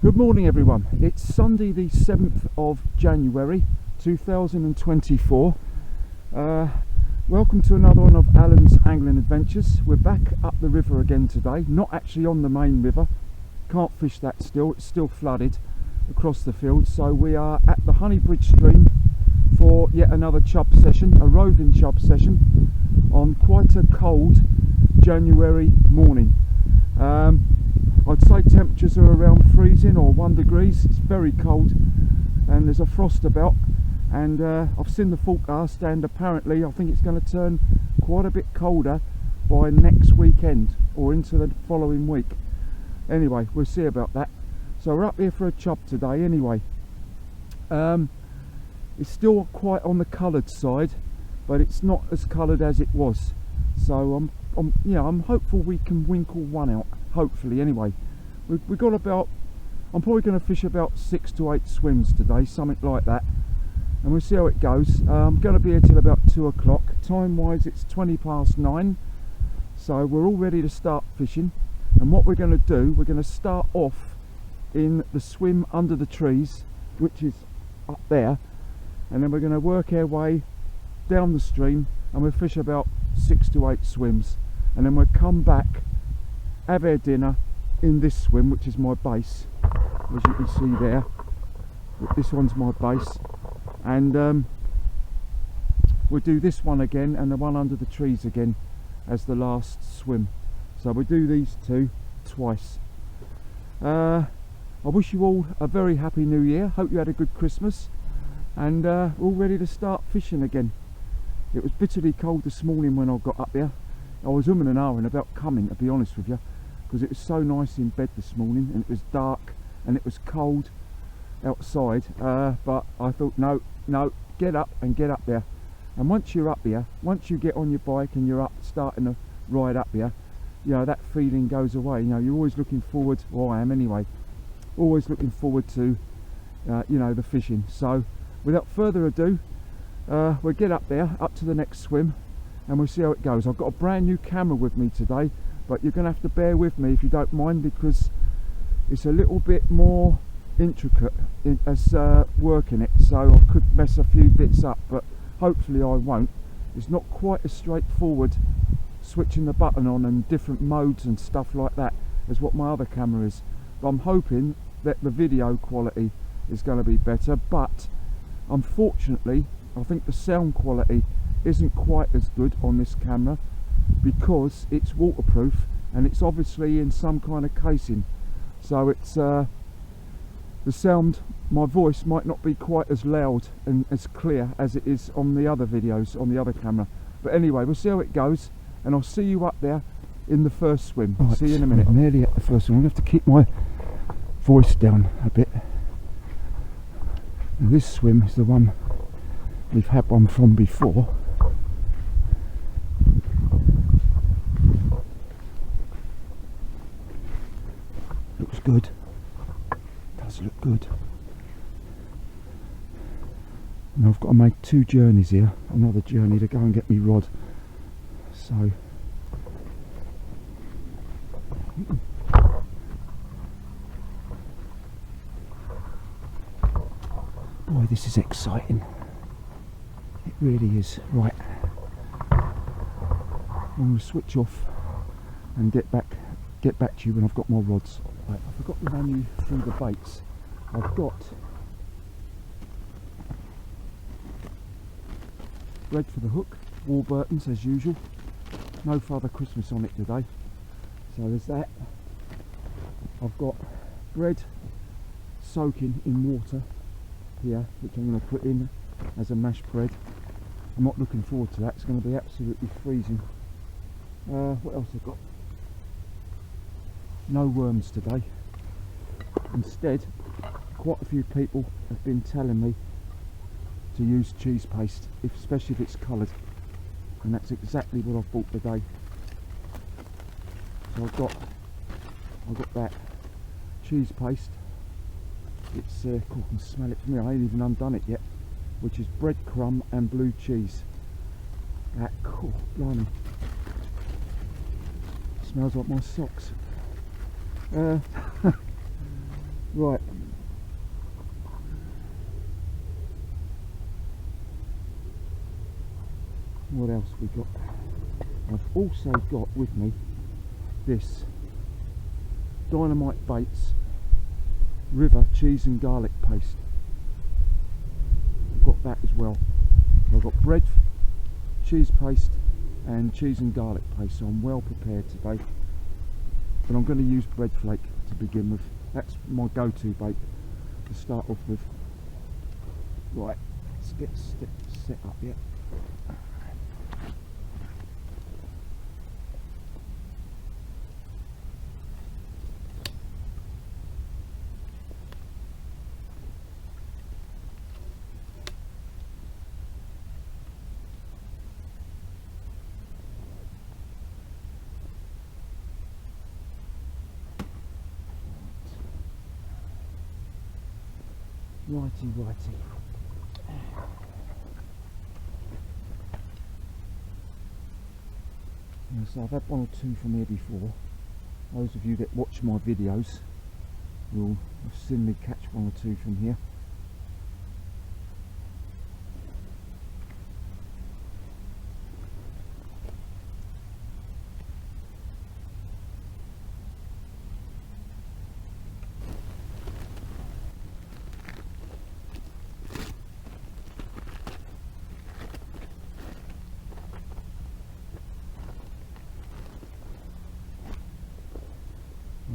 Good morning everyone, it's Sunday the 7th of January 2024. Welcome to another one of Alan's Angling Adventures. We're back up the river again today, not actually on the main river, can't fish that still, it's still flooded across the field. So we are at the Honeybridge stream for yet another chub session, a roving chub session on quite a cold January morning. I'd say temperatures are around freezing or 1 degrees. It's very cold and there's a frost about, and I've seen the forecast and apparently I think it's going to turn quite a bit colder by next weekend or into the following week. Anyway, we'll see about that. So we're up here for a chub today anyway. It's still quite on the coloured side, but it's not as coloured as it was. So I'm hopeful we can winkle one out. Hopefully anyway. We got about, I'm probably going to fish about 6 to 8 swims today, something like that, and we'll see how it goes. I'm going to be here till about 2 o'clock. Time wise it's 20 past 9, so we're all ready to start fishing. And what we're going to do, we're going to start off in the swim under the trees, which is up there, and then we're going to work our way down the stream and we'll fish about 6 to 8 swims, and then we'll come back, have our dinner in this swim, which is my base, as you can see there. This one's my base, and we'll do this one again and the one under the trees again as the last swim. So we'll do these two twice. I wish you all a very happy new year. Hope you had a good Christmas, and we're all ready to start fishing again. It was bitterly cold this morning when I got up here. I was and ahhing about coming, to be honest with you, because it was so nice in bed this morning and it was dark and it was cold outside, but I thought no, get up and get up there. And once you're up here, once you get on your bike and you're up starting to ride up here, you know, that feeling goes away. You know, you're always looking forward, or I am anyway, always looking forward to you know, the fishing. So without further ado, we'll get up there, up to the next swim, and we'll see how it goes. I've got a brand new camera with me today, but you're going to have to bear with me if you don't mind, because it's a little bit more intricate as working it, so I could mess a few bits up, but hopefully I won't. It's not quite as straightforward switching the button on and different modes and stuff like that as what my other camera is, but I'm hoping that the video quality is going to be better. But unfortunately I think the sound quality isn't quite as good on this camera, because it's waterproof and it's obviously in some kind of casing, so it's the sound, my voice might not be quite as loud and as clear as it is on the other videos on the other camera. But anyway, we'll see how it goes, and I'll see you up there in the first swim. Right, see you in a minute. I'm nearly at the first one. I'm going to have to keep my voice down a bit. And this swim is the one we've had one from before. Looks good, does look good. And I've got to make 2 journeys here, another journey to go and get me rod. So boy, this is exciting, it really is. Right, I'm going to switch off and get back to you when I've got my rods. Right, I forgot to run you through the baits. I've got bread for the hook, Warburton's as usual. No Father Christmas on it today, so there's that. I've got bread soaking in water here, which I'm going to put in as a mashed bread. I'm not looking forward to that, it's going to be absolutely freezing. What else I've got? No worms today. Instead, quite a few people have been telling me to use cheese paste, especially if it's coloured, and that's exactly what I've bought today. So I've got that cheese paste. It's cool, I can smell it from here. I ain't even undone it yet, which is breadcrumb and blue cheese. That cool, blimey. Smells like my socks. Right. What else we got? I've also got with me this Dynamite Baits River cheese and garlic paste. I've got that as well. So I've got bread, cheese paste and cheese and garlic paste, so I'm well prepared today. But I'm going to use bread flake to begin with. That's my go-to bait to start off with. Right, let's get set up here. Righty. So I've had one or two from here before. Those of you that watch my videos will have seen me catch one or two from here.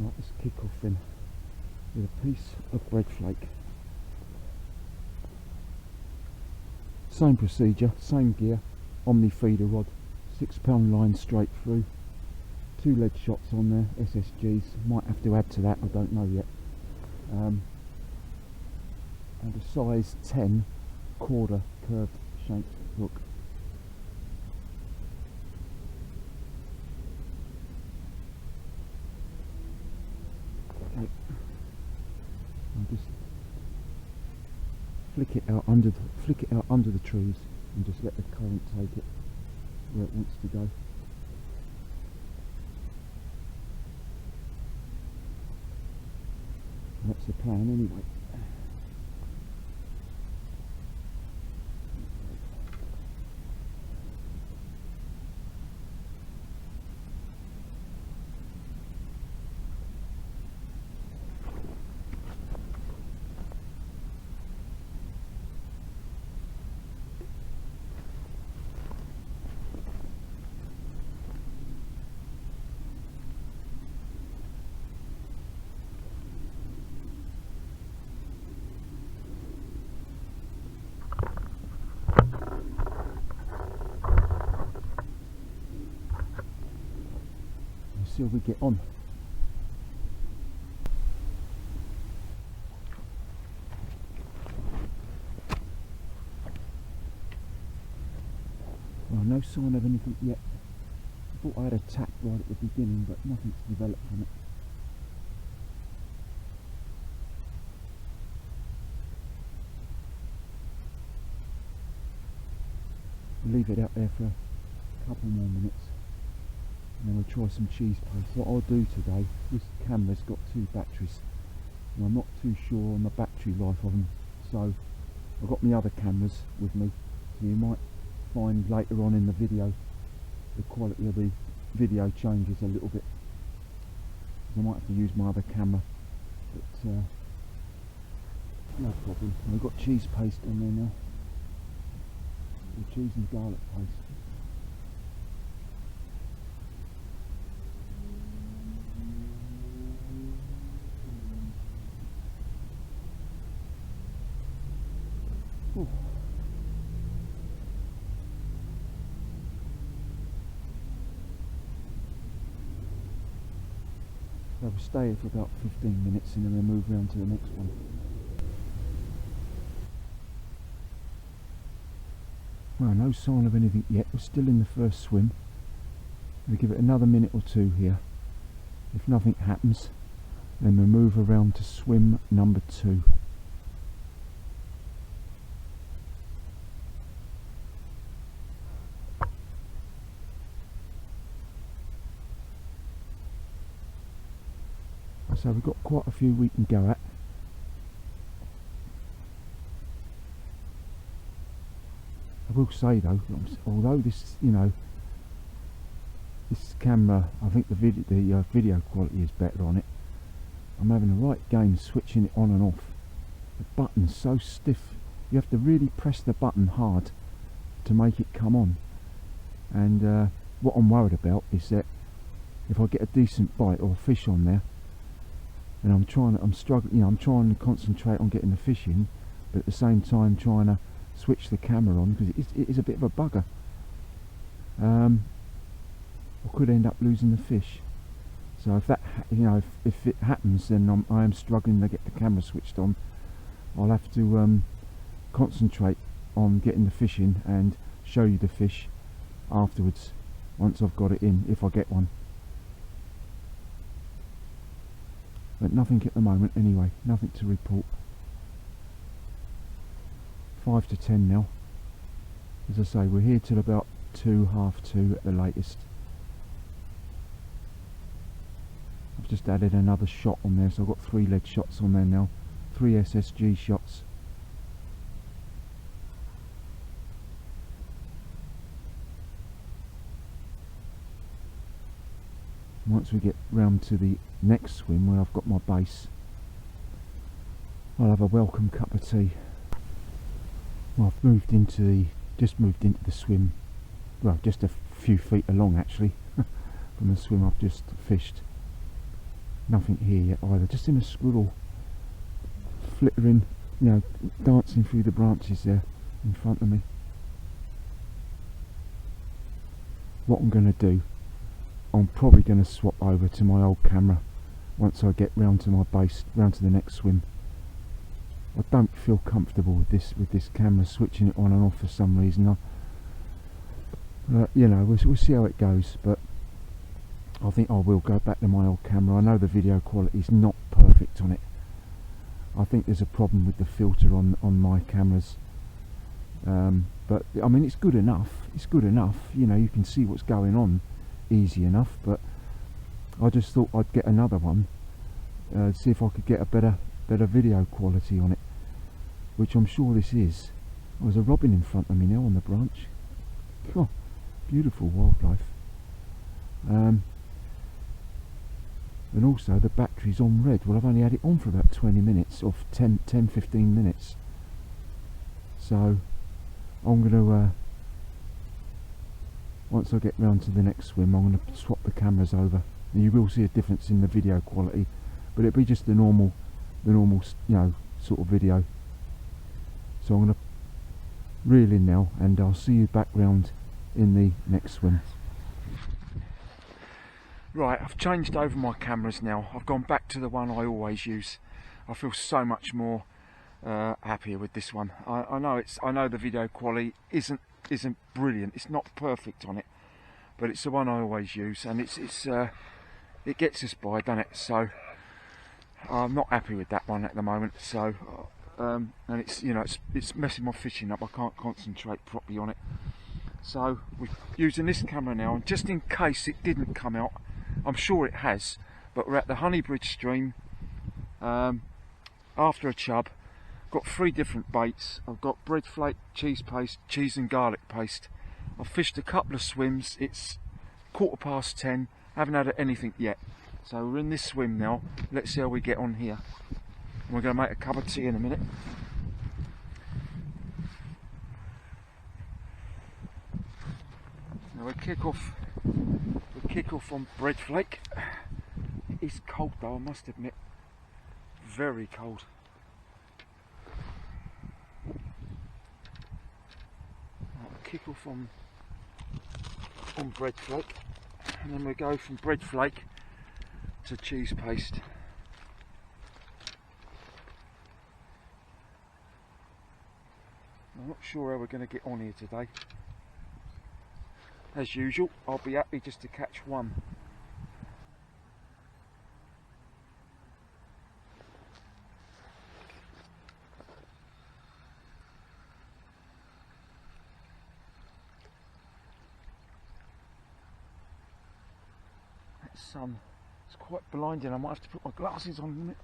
Right, let's kick off then with a piece of bread flake. Same procedure, same gear, Omni feeder rod, 6 pound line straight through, 2 lead shots on there, SSGs, might have to add to that, I don't know yet, and a size 10 quarter curved shaped hook. I'll just flick it out under the trees and just let the current take it where it wants to go. That's the plan anyway. See how we get on. Well, no sign of anything yet. I thought I had a tap right at the beginning, but nothing's developed from it. We'll leave it out there for a couple more minutes. And then we'll try some cheese paste. What I'll do today, this camera's got 2 batteries and I'm not too sure on the battery life of them, so I've got my other cameras with me, so you might find later on in the video the quality of the video changes a little bit. I might have to use my other camera, but no problem. We've got cheese paste on there now, the cheese and garlic paste. Ooh. So we'll stay here for about 15 minutes and then we'll move round to the next one. Well, no sign of anything yet. We're still in the first swim. We'll give it another minute or two here. If nothing happens, then we'll move around to swim number 2. So we've got quite a few we can go at. will say though, although this, you know, this camera, I think the video quality is better on it. I'm having a right game switching it on and off. The button's so stiff. You have to really press the button hard to make it come on. And what I'm worried about is that if I get a decent bite or fish on there, and I'm struggling, you know, I'm trying to concentrate on getting the fish in, but at the same time trying to switch the camera on, because it is a bit of a bugger. I could end up losing the fish. So if that, you know, if it happens, then I am struggling to get the camera switched on. I'll have to concentrate on getting the fish in and show you the fish afterwards, once I've got it in, if I get one. But nothing at the moment anyway, nothing to report. 5 to 10 now. As I say, we're here till about 2, half 2 at the latest. I've just added another shot on there, so I've got 3 lead shots on there now. 3 SSG shots. Once we get round to the next swim where I've got my base, I'll have a welcome cup of tea. Well, I've just moved into the swim, well, just a few feet along actually from the swim I've just fished. Nothing here yet either, just in a squirrel flittering, you know, dancing through the branches there in front of me. What I'm going to do, I'm probably going to swap over to my old camera once I get round to my base, round to the next swim. I don't feel comfortable with this camera, switching it on and off for some reason. You know, we'll see how it goes, but I think I will go back to my old camera. I know the video quality is not perfect on it. I think there's a problem with the filter on my cameras, but I mean, it's good enough. It's good enough. You know, you can see what's going on easy enough. But I just thought I'd get another one, see if I could get a better video quality on it, which I'm sure this is. There's a robin in front of me now on the branch. Oh, beautiful wildlife. And also the battery's on red. Well, I've only had it on for about 20 minutes, or 10-15 minutes. So I'm going to, once I get round to the next swim, I'm going to swap the cameras over. And you will see a difference in the video quality, but it'll be just the normal, you know, sort of video. So I'm going to reel in now, and I'll see you back round in the next swim. Right, I've changed over my cameras now. I've gone back to the one I always use. I feel so much more happier with this one. I know the video quality isn't brilliant. It's not perfect on it, but it's the one I always use, and it gets us by, doesn't it? So I'm not happy with that one at the moment. So and it's, you know, it's messing my fishing up. I can't concentrate properly on it. So we're using this camera now, and just in case it didn't come out, I'm sure it has, but we're at the Honeybridge stream after a chub. Got 3 different baits. I've got bread flake, cheese paste, cheese and garlic paste. I've fished a couple of swims. It's 10:15. Haven't had anything yet. So we're in this swim now. Let's see how we get on here. And we're going to make a cup of tea in a minute. Now we kick off on bread flake. It is cold though, I must admit. Very cold. We'll kick off on bread flake, and then we go from bread flake to cheese paste. I'm not sure how we're going to get on here today. As usual, I'll be happy just to catch one. That sun is quite blinding. I might have to put my glasses on in a minute.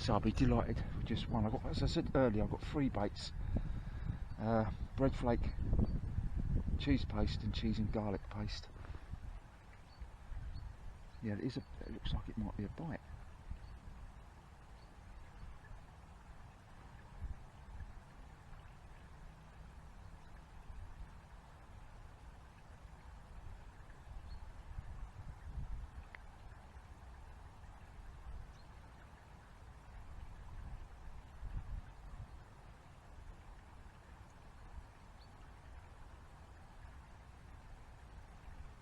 So I'll be delighted with just one. As I said earlier, I've got 3 baits. Bread flake, cheese paste and cheese and garlic paste. Yeah, it looks like it might be a bite.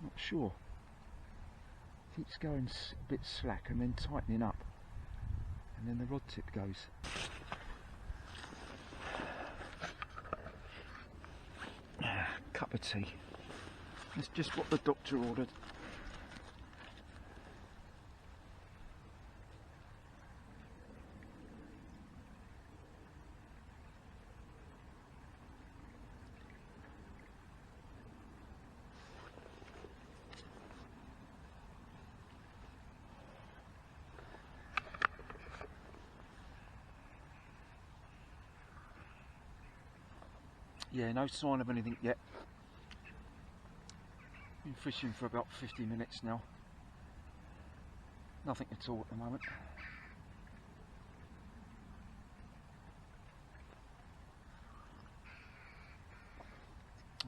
Not sure. I think it's going a bit slack and then tightening up, and then the rod tip goes. Cup of tea. That's just what the doctor ordered. Yeah, no sign of anything yet. Been fishing for about 50 minutes now. Nothing at all at the moment.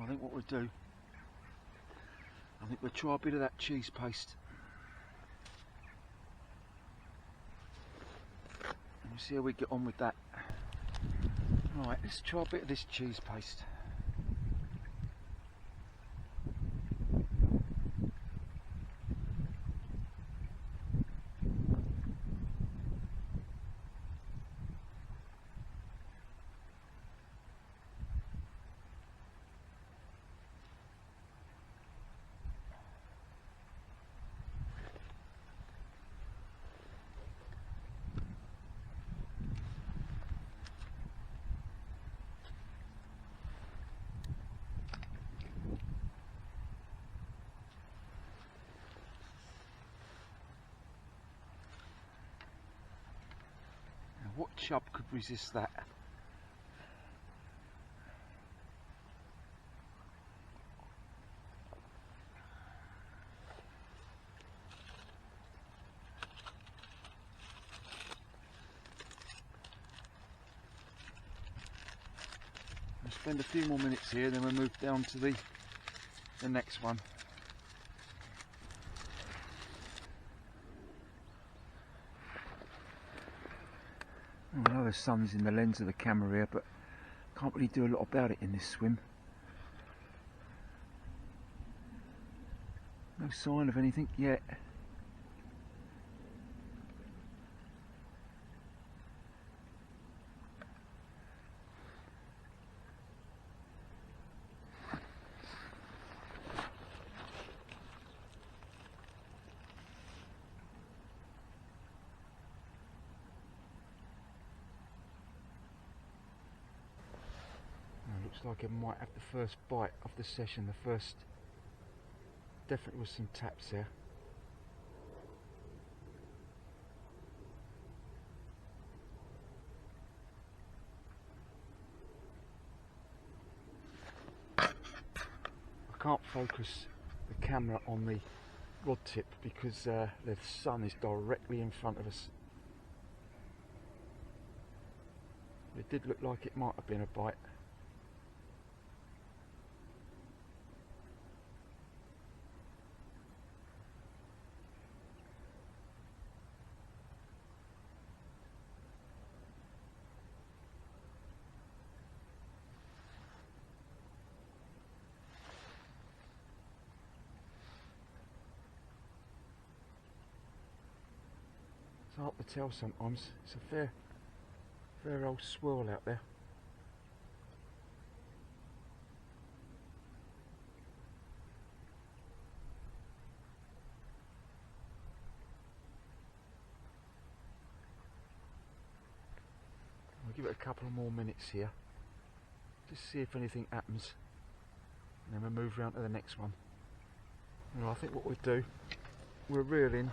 I think what we'll do, I think we'll try a bit of that cheese paste. And we'll see how we get on with that. Right, let's try a bit of this cheese paste. What chub could resist that? We'll spend a few more minutes here, then we'll move down to the next one. I know the sun's in the lens of the camera here, but can't really do a lot about it in this swim. No sign of anything yet. Looks like I might have the first bite of the session. The first, definitely with some taps there. I can't focus the camera on the rod tip because the sun is directly in front of us. It did look like it might have been a bite. It's hard to tell sometimes. It's a fair old swirl out there. I'll give it a couple of more minutes here, just see if anything happens, and then we'll move round to the next one. Well, I think what we'll do, we'll reel in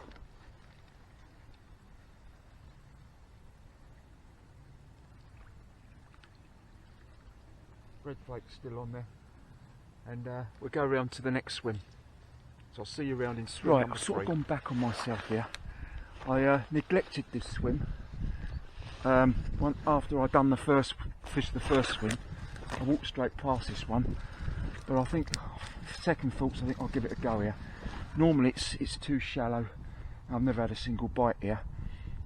bread flakes still on there. And we'll go around to the next swim. So I'll see you around in swim number 3. I've sort of gone back on myself here. I neglected this swim. After I'd done fished the first swim, I walked straight past this one. But I think, second thoughts, I think I'll give it a go here. Normally it's too shallow. I've never had a single bite here.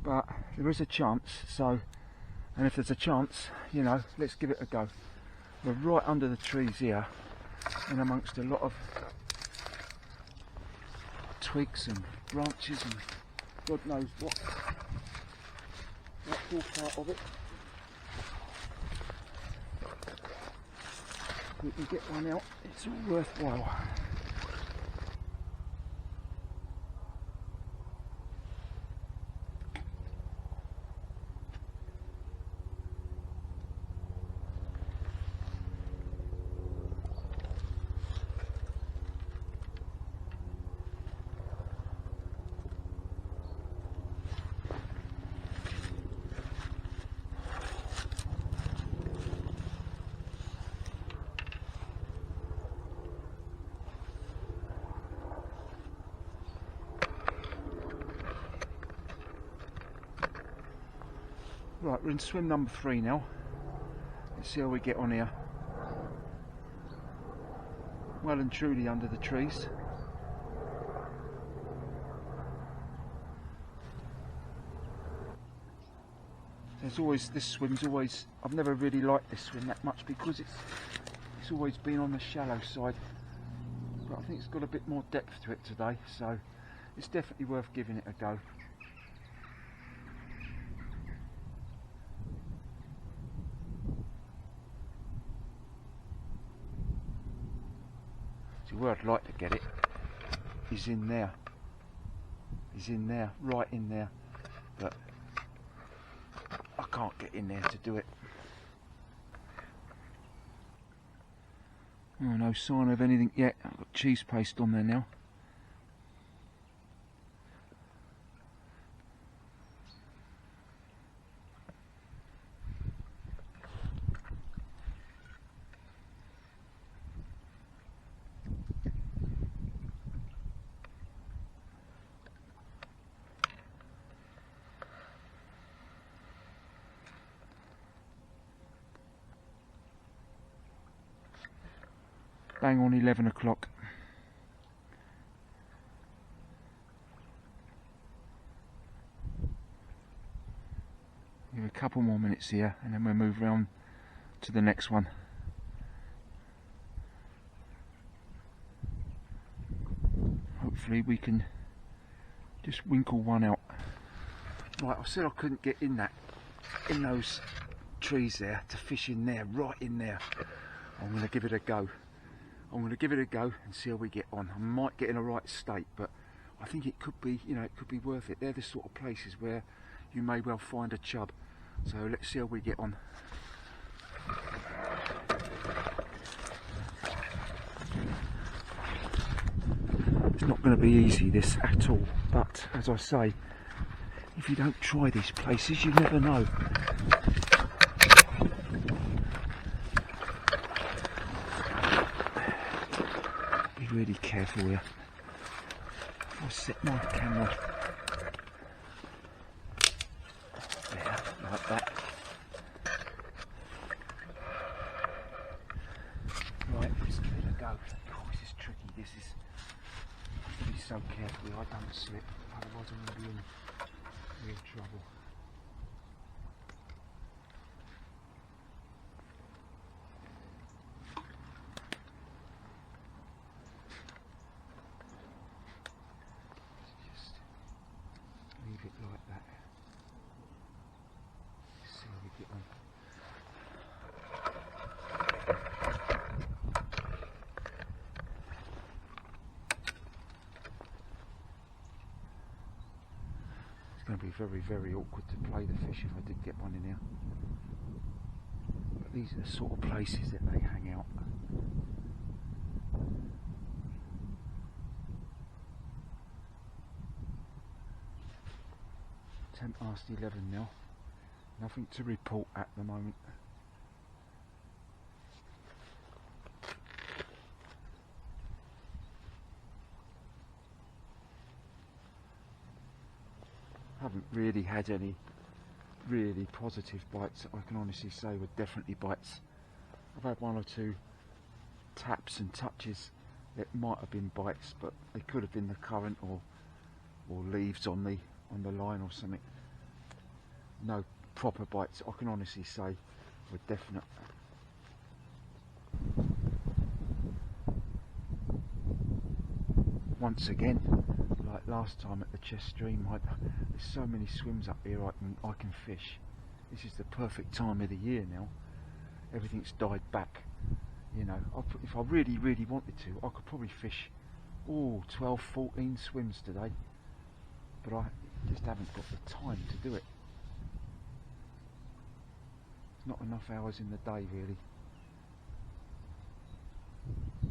But there is a chance, so, and if there's a chance, you know, let's give it a go. We're right under the trees here, and amongst a lot of twigs and branches and God knows what. That's all part of it. If we can get one out, it's all worthwhile. Right, we're in swim number 3 now. Let's see how we get on here. Well and truly under the trees. There's always, this swim's always, I've never really liked this swim that much because it's always been on the shallow side. But I think it's got a bit more depth to it today, so it's definitely worth giving it a go. Where I'd like to get it is in there. He's in there, right in there. But I can't get in there to do it. Oh, no sign of anything yet. I've got cheese paste on there now. Bang on 11 o'clock. Give a couple more minutes here and then we'll move round to the next one. Hopefully we can just winkle one out. Right, I said I couldn't get in those trees there to fish in there, right in there. I'm going to give it a go. I'm going to give it a go and see how we get on. I might get in a right state, but I think it could be, you know, it could be worth it. They're the sort of places where you may well find a chub. So let's see how we get on. It's not going to be easy, this, at all. But as I say, if you don't try these places, you never know. Really careful here. I'll set my camera there, like that. Right, let's give it a go. Oh, this is tricky. This is. I have to be so careful I don't slip, otherwise I'm going to be in real trouble. Leave it like that. Let's see how we get on. It's going to be very, very awkward to play the fish if I did get one in here. But these are the sort of places that they hang out. 11 now. Nothing to report at the moment. haven't really had any really positive bites that I can honestly say were definitely bites. I've had one or two taps and touches that might have been bites, but they could have been the current or leaves on the line or something. No proper bites I can honestly say were definite. Once again, like last time at the chest stream, there's so many swims up here I can fish. This is the perfect time of the year now. Everything's died back. You know, if I really wanted to, I could probably fish 12, 14 swims today, but I just haven't got the time to do it. There's not enough hours in the day really.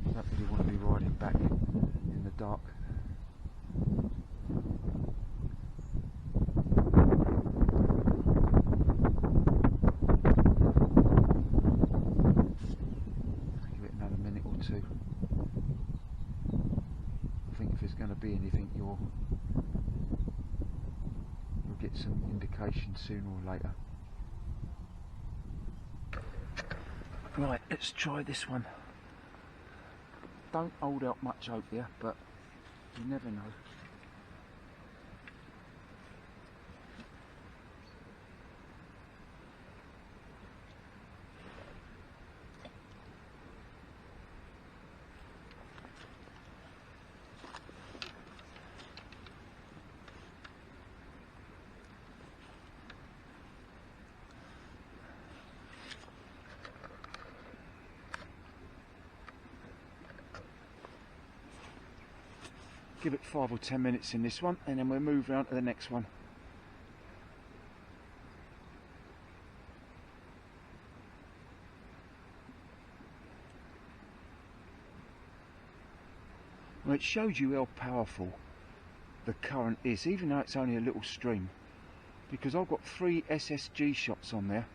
I don't really want to be riding back in the dark. Give it another minute or two. I think if there's going to be anything, you'll get some indication sooner or later. Right, let's try this one. Don't hold out much hope here, but you never know. Give it 5 or 10 minutes in this one, and then we'll move around to the next one. Well, it shows you how powerful the current is, even though it's only a little stream, because I've got 3 SSG shots on there,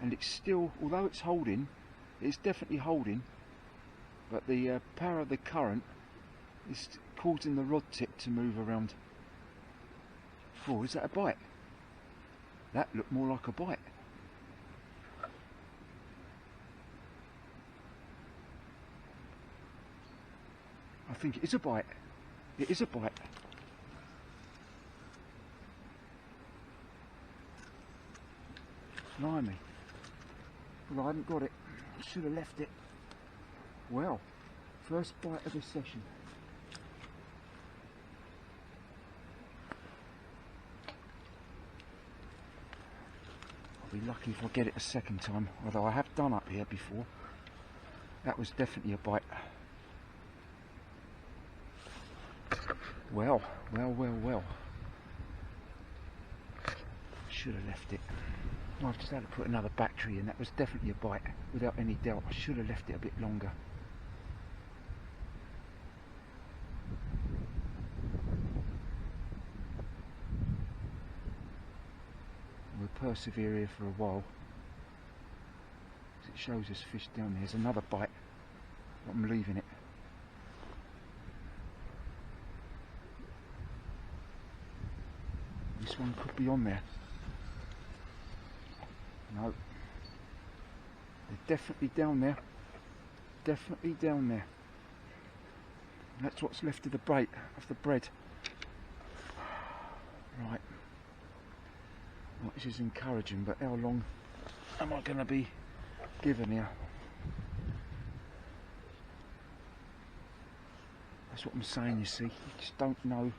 and it's still, although it's holding, it's definitely holding, but the power of the current is causing the rod tip to move around. Oh, is that a bite? That looked more like a bite. I think it is a bite. It is a bite. Blimey. Well, I haven't got it. I should have left it. Well, first bite of the session. I'll be lucky if I get it a second time, although I have done up here before. That was definitely a bite. Well. Should have left it. Well, I've just had to put another battery in. That was definitely a bite, without any doubt. I should have left it a bit longer. We'll persevere here for a while, because it shows us fish down there. There's another bite, but I'm leaving it. This one could be on there. No, they're definitely down there. Definitely down there. And that's what's left of the bread. Right. Well, this is encouraging, but how long am I going to be given here? That's what I'm saying, you see. You just don't know.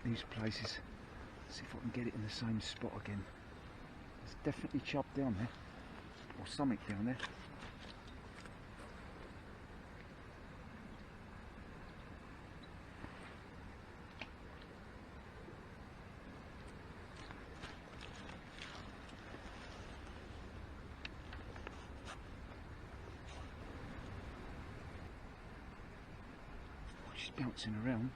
These places. Let's see if I can get it in the same spot again. There's definitely chub down there, or something down there. Oh, she's bouncing around.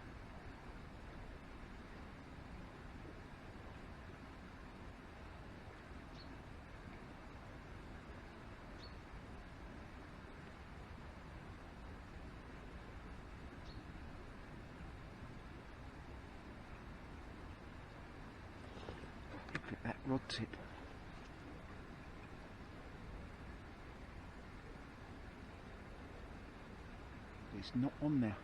rod tip. It's not on there.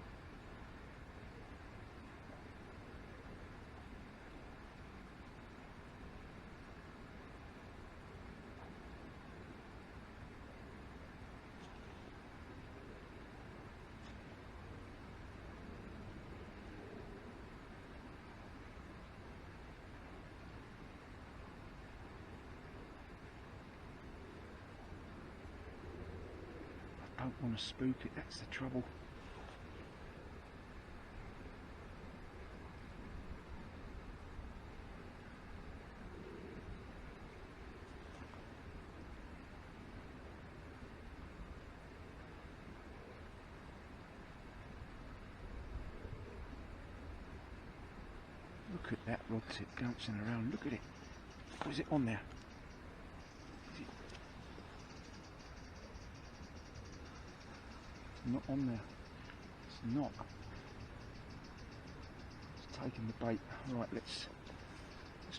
I don't want to spook it, that's the trouble. Look at that rod tip bouncing around, look at it. Or is it on there? Is it? It's not on there. It's not. It's taking the bait. Right, let's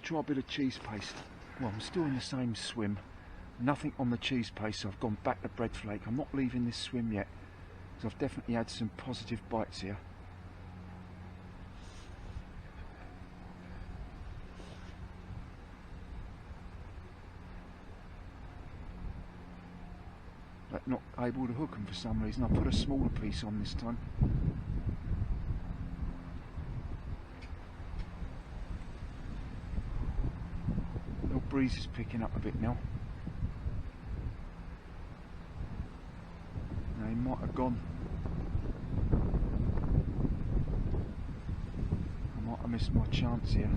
try a bit of cheese paste. Well, I'm still in the same swim. Nothing on the cheese paste, so I've gone back to bread flake. I'm not leaving this swim yet, because I've definitely had some positive bites here. But not able to hook them for some reason. I put a smaller piece on this time. The breeze is picking up a bit now. Now he might have gone. I might have missed my chance here.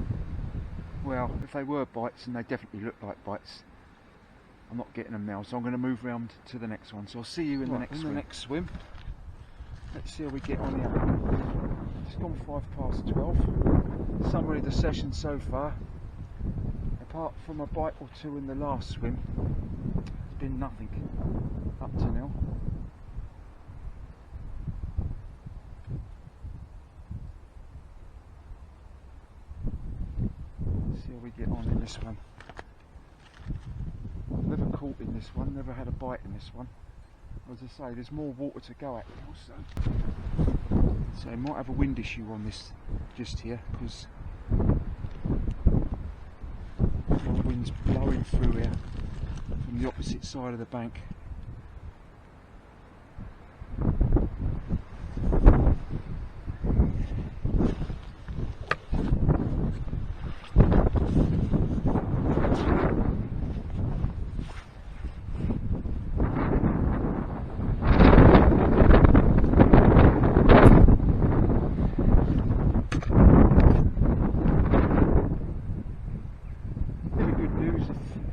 Well, if they were bites, and they definitely look like bites, I'm not getting them now, so I'm going to move round to the next one. So I'll see you in the next swim. Let's see how we get on here. It's gone 12:05. Summary of the session so far. Apart from a bite or two in the last swim, it's been nothing up to now. Let's see how we get on in this one. Never caught in this one, never had a bite in this one. As I say, there's more water to go at now, so I might have a wind issue on this just here, because the wind's blowing through here from the opposite side of the bank.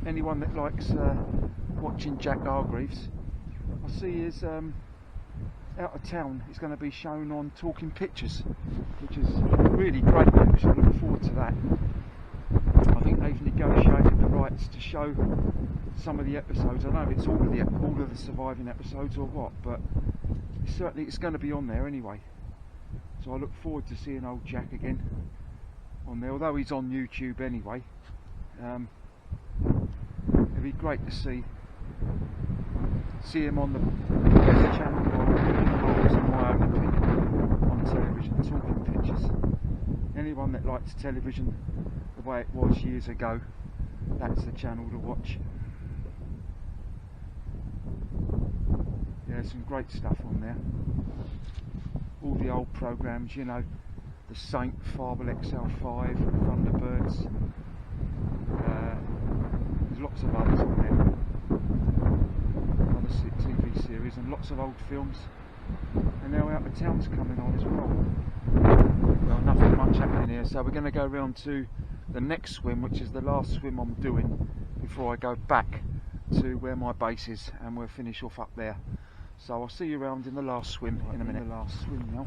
Anyone that likes watching Jack Hargreaves, I see is out of town. He's going to be shown on Talking Pictures, which is really great news. I look forward to that. I think they've negotiated the rights to show some of the episodes. I don't know if it's all of the surviving episodes or what, but certainly it's going to be on there anyway. So I look forward to seeing old Jack again on there, although he's on YouTube anyway. It'd be great to see him on the best channel, in my own opinion, on television, Talking Pictures. Anyone that likes television the way it was years ago, that's the channel to watch. Yeah, there's some great stuff on there. All the old programmes, you know, The Saint, Fable XL5, Thunderbirds. There's lots of others on there, other TV series, and lots of old films. And now Out of Town's coming on as well. Well, nothing much happening here, so we're going to go round to the next swim, which is the last swim I'm doing before I go back to where my base is, and we'll finish off up there. So I'll see you around in the last swim in a minute. The last swim now.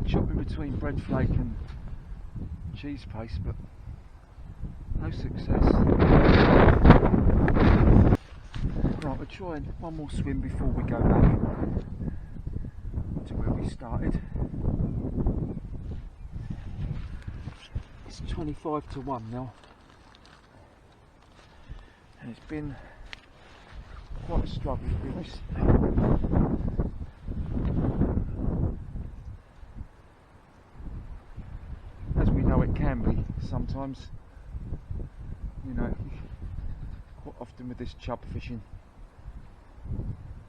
Chopping between bread flake and cheese paste, but no success. Right, we're try one more swim before we go back to where we started. It's 25 to 1 now, and it's been quite a struggle, to be honest. As we know, it can be sometimes, you know, quite often with this chub fishing,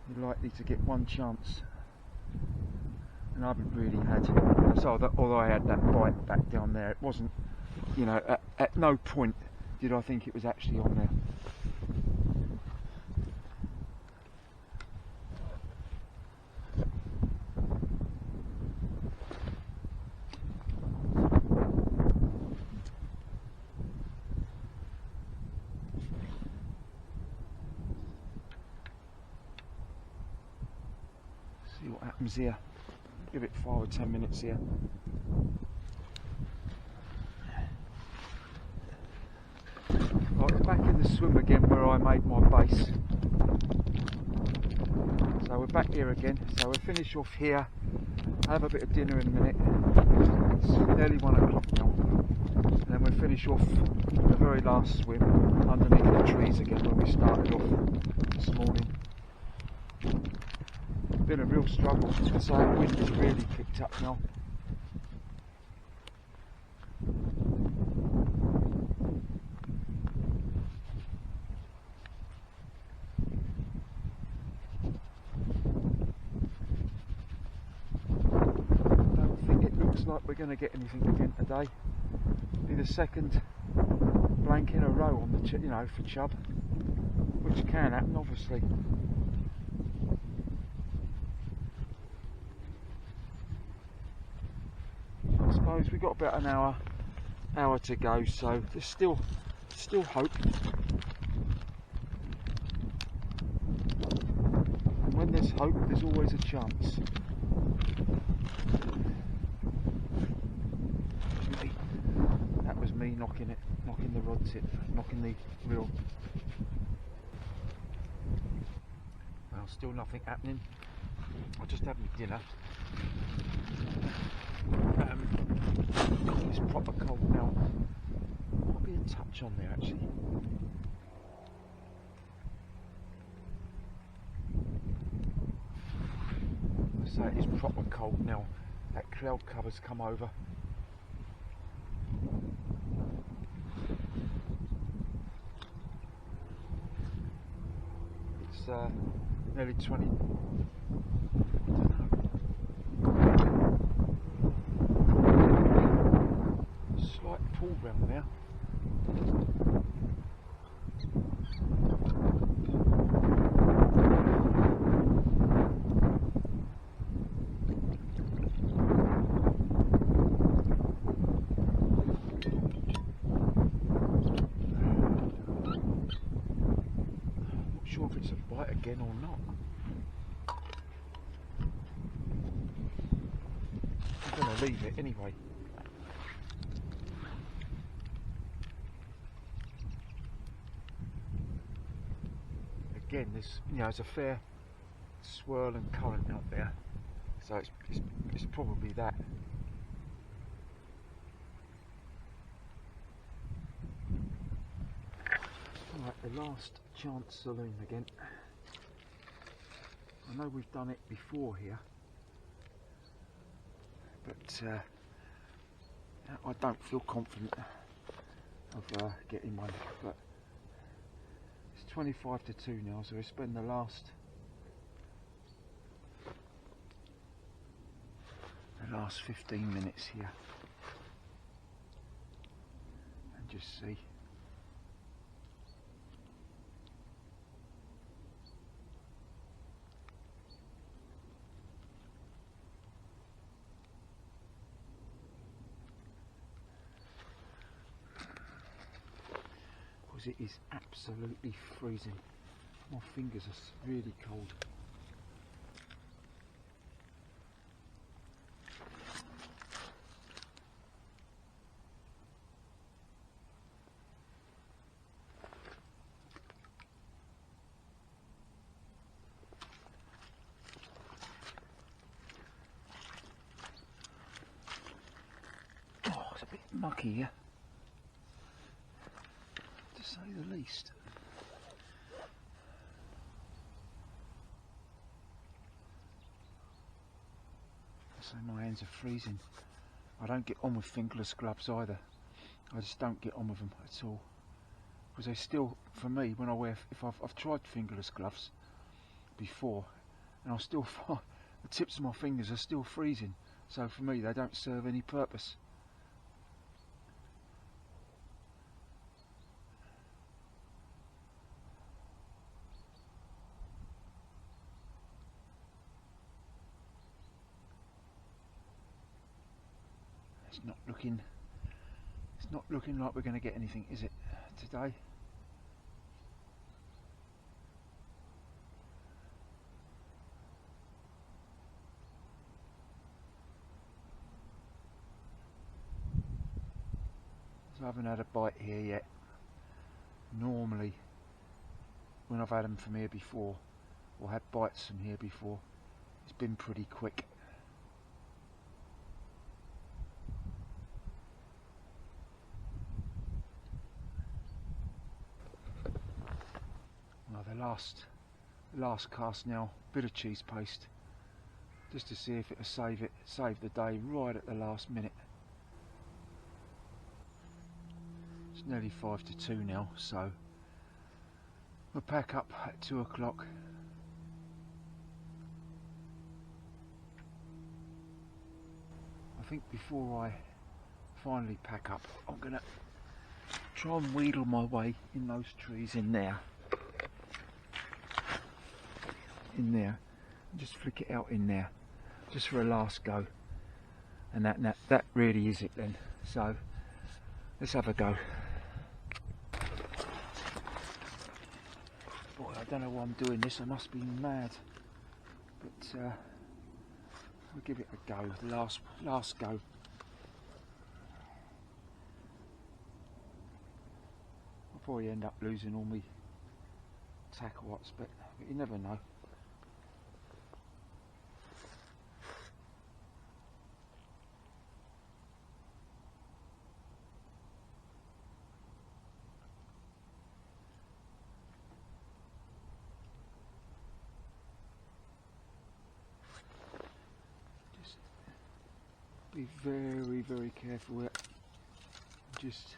you're likely to get one chance, and I haven't really had. So although I had that bite back down there, it wasn't, you know, at no point did I think it was actually on there. See what happens here. Give it 5 or 10 minutes here. Right, we're back in the swim again where I made my base. So we're back here again. So we'll finish off here. Have a bit of dinner in a minute. It's nearly 1 o'clock now. And then we'll finish off the very last swim underneath the trees again where we started off this morning. Been a real struggle, so the wind has really picked up now. I don't think it looks like we're going to get anything again today. Be the second blank in a row on the, you know, for chub, which can happen, obviously. I suppose we've got about an hour to go, so there's still hope. And when there's hope, there's always a chance. That was me knocking the rod tip, knocking the reel. Well, still nothing happening. I'll just have my dinner. It's proper cold now. Might be a touch on there actually. So it is proper cold now. That cloud cover's come over. It's nearly 20. Pull round there. Not sure if it's a bite again or not. I'm going to leave it anyway. Again, there's a fair swirl and current out there, so it's probably that. Right, the last chance saloon again. I know we've done it before here, but I don't feel confident of getting one. But 25 to 2 now, so we spend the last 15 minutes here and just see. Because it is absolutely freezing. My fingers are really cold. mucky here, to say the least. So my hands are freezing. I don't get on with fingerless gloves either. I just don't get on with them at all. Because they still, for me, when I wear, if I've tried fingerless gloves before, and I still find the tips of my fingers are still freezing. So for me, they don't serve any purpose. It's not looking like we're going to get anything, is it, today? So I haven't had a bite here yet. Normally, when I've had them from here before, or had bites from here before, it's been pretty quick. Well, the last cast now, bit of cheese paste, just to see if it'll save the day right at the last minute. It's nearly 5 to 2 now, so we'll pack up at 2 o'clock. I think before I finally pack up, I'm gonna try and wheedle my way in those trees in there, and just flick it out in there, just for a last go, and that really is it then. So let's have a go. Boy, I don't know why I'm doing this, I must be mad, but we'll give it a go, the last go. I'll probably end up losing all my tackle watts, but you never know. Be very, very careful with it. Just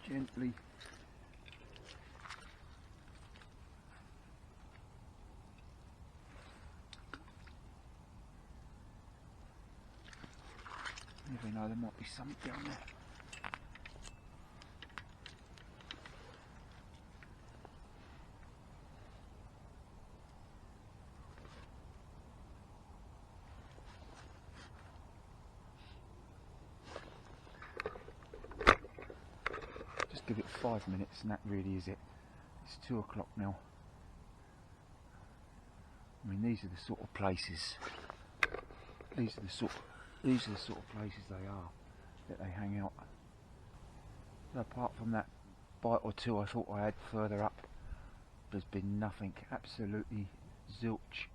gently never know, there might be something down there. Give it 5 minutes and that really is it. It's 2 o'clock now. I mean, these are the sort of places, these are the sort of places they are, that they hang out. So apart from that bite or two I thought I had further up, there's been nothing, absolutely zilch.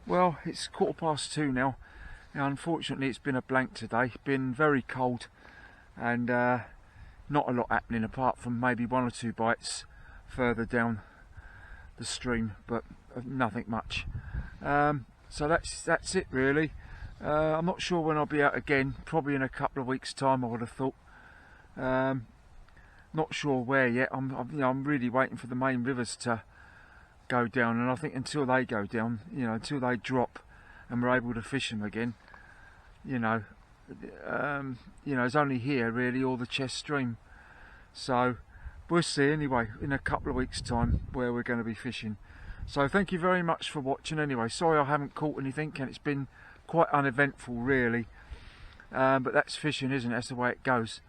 Well, it's 2:15 now. Unfortunately, it's been a blank today. Been very cold, and not a lot happening apart from maybe 1 or 2 bites further down the stream, but nothing much. So that's it really. I'm not sure when I'll be out again. Probably in a couple of weeks' time, I would have thought. Not sure where yet. I'm really waiting for the main rivers to go down, and I think until they go down, until they drop and we're able to fish them again, you know, it's only here really, or the chest stream. So we'll see anyway in a couple of weeks' time where we're going to be fishing. So thank you very much for watching anyway. Sorry I haven't caught anything, and it's been quite uneventful really, but that's fishing, isn't it? That's the way it goes.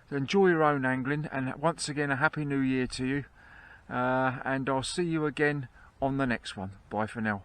So enjoy your own angling, and once again a happy new year to you, and I'll see you again on the next one. Bye for now.